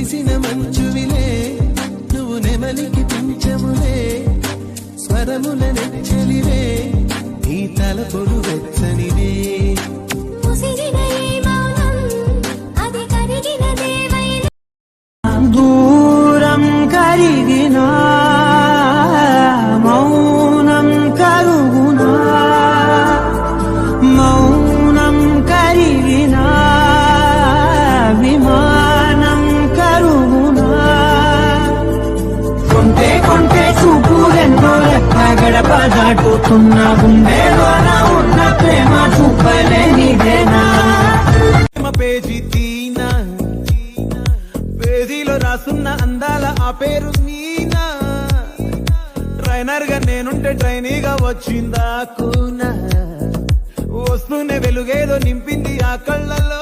కురిసిన మంచువిలే నువ్వు నెమలికి పించములే స్వరముల నెచ్చలివే నీ తలపులు వెచ్చనివే దూరం కరిగినా మౌనం కరుగునా మౌనం కరిగినా విమానం కరుగునా కొంటే కొంటే చూపులెన్నో రెక్క గడప దాటుతున్న గుండెలోన ఉన్న ప్రేమ చూపలేనిదేనా పేజీ తీనా పేజీలో రాసున్న అందాల ఆ పేరు మీనా ట్రైనర్ గా నేనుంటే ట్రైనీగా వచ్చిందా కూనా వస్తూనే వెలుగేదో నింపింది ఆ కళ్ళలో